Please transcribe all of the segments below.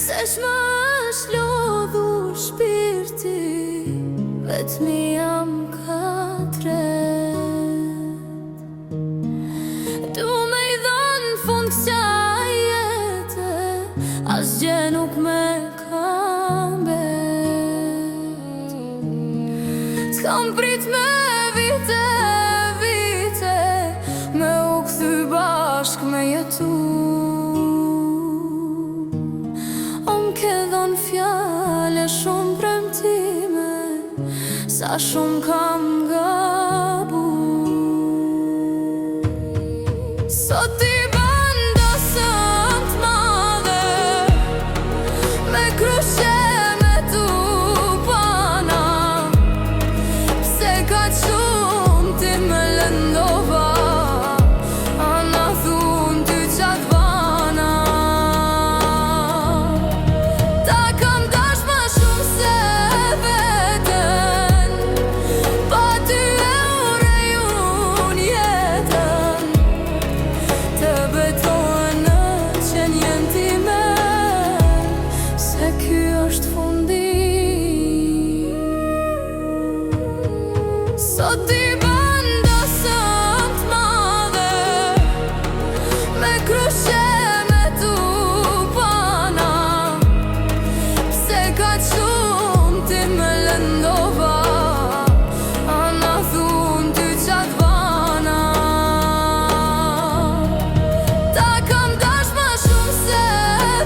Se shmë është lodhur shpirti, vetëmi jam katret. Du me I dhënë fund kësaj jete, asgjë nuk me ka mbet. S'kam prit me vite, me u kthy bashk me jetu. Ke dhon fjale shumë premtime, sa shumë kam gabu. Sot I bën dasëm t'madhe, me krushe me tupana. Pse ka shumë ti me lëndova, ana thun ty qatë vana. Sot I bën dasëm t'madhe, me krushe me tupana. Pse ka shumë ti me lëndova, ana thun ty qatë vana. Ta kam dash ma shumë se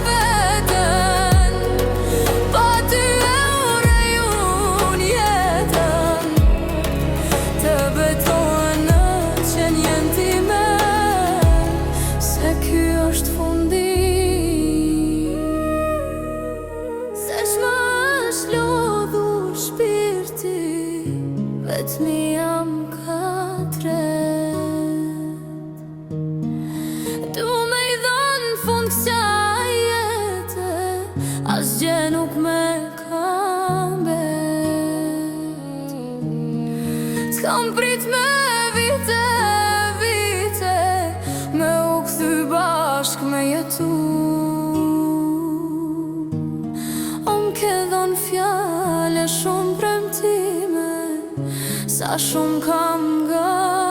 veten, pa ty e urej unë jetën. Të betohen në qenjen time, se ky është fundi. Se shmë është lodhur shpirti, vetëmi jam katret. Du me I dhënë fund kësaj jete, asgjë nuk me ka mbet. S'kam prit me vite, me u kthy bashk me jetu. Ke dhon fjale shumë premtime, sa shumë kam gabu.